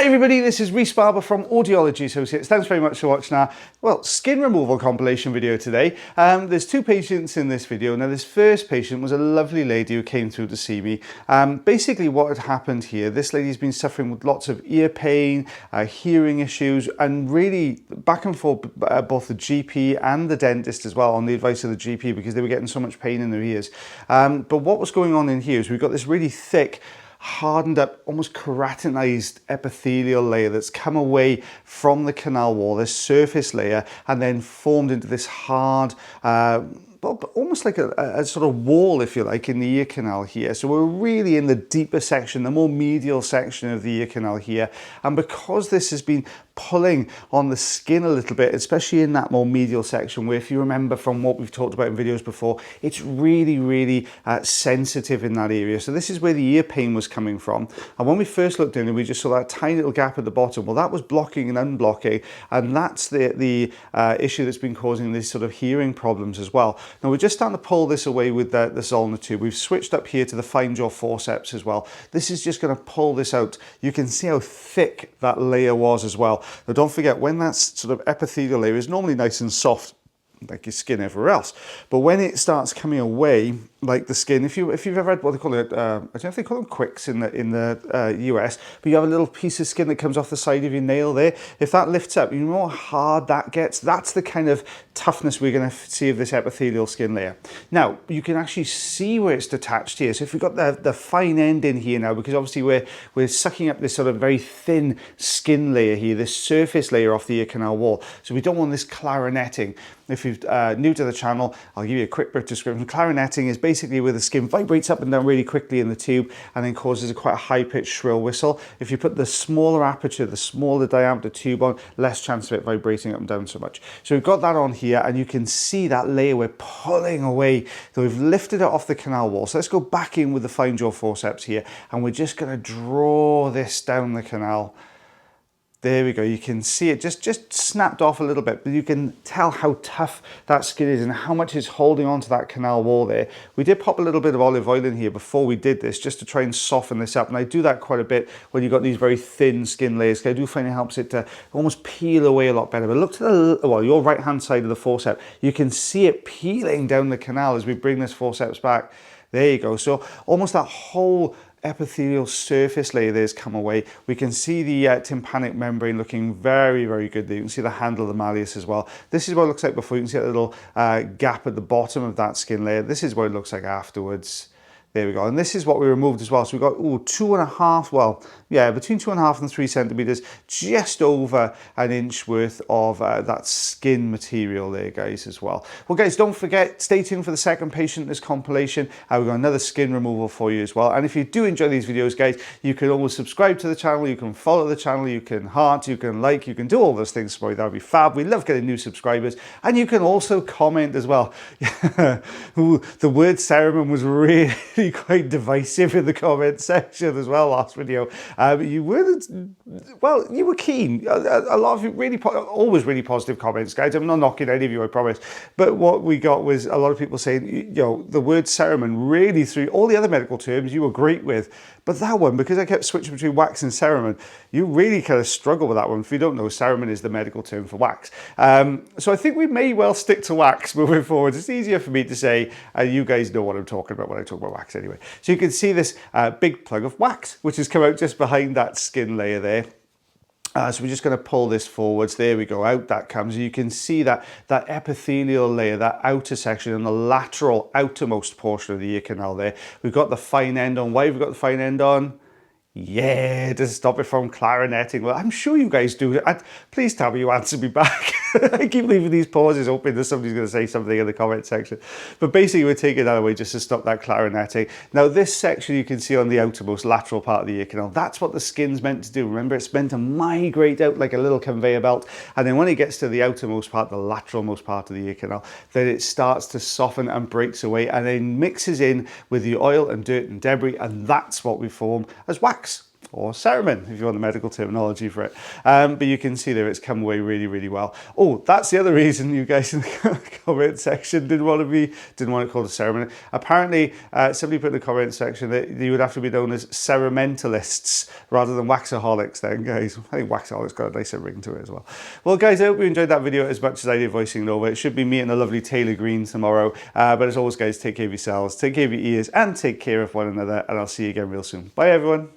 Hi everybody, this is Rhys Barber from Audiology Associates. Thanks very much for watching our, skin removal compilation video today. There's two patients in this video. Now this first patient was a lovely lady who came through to see me. Basically what had happened here, this lady's been suffering with lots of ear pain, hearing issues, and really back and forth both the GP and the dentist as well on the advice of the GP because they were getting so much pain in their ears. But what was going on in here is we've got this really thick, hardened up, almost keratinized epithelial layer that's come away from the canal wall, this surface layer, and then formed into this hard, almost like a sort of wall, if you like, in the ear canal here. So we're really in the deeper section, the more medial section of the ear canal here. And because this has been pulling on the skin a little bit, especially in that more medial section, where if you remember from what we've talked about in videos before, it's really sensitive in that area. So this is where the ear pain was coming from. And when we first looked in, we just saw that tiny little gap at the bottom. Well, that was blocking and unblocking, and that's the issue that's been causing these sort of hearing problems as well. Now we're just starting to pull this away with the Zollner tube. We've switched up here to the fine jaw forceps as well. This is just going to pull this out. You can see how thick that layer was as well. Now don't forget, when that sort of epithelial layer is normally nice and soft, like your skin everywhere else, but when it starts coming away, like the skin, if you've ever had what they call it, I don't know if they call them quicks in the US, but you have a little piece of skin that comes off the side of your nail there. If that lifts up, you know how hard that gets? That's the kind of toughness we're going to see of this epithelial skin layer. Now you can actually see where it's detached here. So if we've got the fine end in here now, because obviously we're sucking up this sort of very thin skin layer here, this surface layer off the ear canal wall. So we don't want this clarinetting. If you're new to the channel, I'll give you a quick brief description. Clarinetting is basically where the skin vibrates up and down really quickly in the tube and then causes quite a high-pitched shrill whistle. If you put the smaller aperture, the smaller diameter tube on, less chance of it vibrating up and down so much. So we've got that on here, and you can see that layer we're pulling away. So we've lifted it off the canal wall. So let's go back in with the fine jaw forceps here, and we're just going to draw this down the canal. There we go. You can see it just snapped off a little bit, but you can tell how tough that skin is and how much it's holding onto that canal wall there. We did pop a little bit of olive oil in here before we did this, just to try and soften this up. And I do that quite a bit when you've got these very thin skin layers, because I do find it helps it to almost peel away a lot better. But look to your right-hand side of the forceps. You can see it peeling down the canal as we bring this forceps back. There you go. So almost that whole epithelial surface layer there's come away. We can see the tympanic membrane looking very good there. You can see the handle of the malleus as well. This is what it looks like before. You can see a little gap at the bottom of that skin layer. This is what it looks like afterwards. There we go. And this is what we removed as well. So we've got 2.5, well, yeah, between 2.5 and 3 centimeters, just over an inch worth of that skin material there, guys, as well. Well, guys, don't forget, stay tuned for the second patient in this compilation. We've got another skin removal for you as well. And if you do enjoy these videos, guys, you can always subscribe to the channel, you can follow the channel, you can heart, you can like, you can do all those things for you. That would be fab. We love getting new subscribers. And you can also comment as well. Ooh, the word cerumen was really quite divisive in the comment section as well last video. You were keen. A lot of really always really positive comments, guys. I'm not knocking any of you, I promise. But what we got was a lot of people saying, you know, the word cerumen really threw all the other medical terms you were great with, but that one, because I kept switching between wax and cerumen, you really kind of struggle with that one. If you don't know, cerumen is the medical term for wax. So I think we may well stick to wax moving forward. It's easier for me to say, you guys know what I'm talking about when I talk about wax anyway. So you can see this big plug of wax, which has come out just behind that skin layer there. So we're just going to pull this forwards. There we go. Out that comes. You can see that epithelial layer, that outer section, and the lateral outermost portion of the ear canal there. We've got the fine end on. Why have we got the fine end on? Yeah, to stop it from clarinetting. Well, I'm sure you guys do. Please tell me you answer me back. I keep leaving these pauses open that somebody's going to say something in the comment section. But basically, we're taking that away just to stop that clarinetting. Now, this section you can see on the outermost lateral part of the ear canal, that's what the skin's meant to do. Remember, it's meant to migrate out like a little conveyor belt. And then when it gets to the outermost part, the lateralmost part of the ear canal, then it starts to soften and breaks away and then mixes in with the oil and dirt and debris. And that's what we form as wax. or cerumen, if you want the medical terminology for it. But you can see there it's come away really, really well. Oh, that's the other reason you guys in the comment section didn't want it called a cerumen. Apparently, somebody put in the comment section that you would have to be known as cerumentalists rather than waxaholics then, guys. I think waxaholics got a nicer ring to it as well. Well, guys, I hope you enjoyed that video as much as I did voicing it over. It should be me and a lovely Taylor Green tomorrow. But as always, guys, take care of yourselves, take care of your ears, and take care of one another. And I'll see you again real soon. Bye, everyone.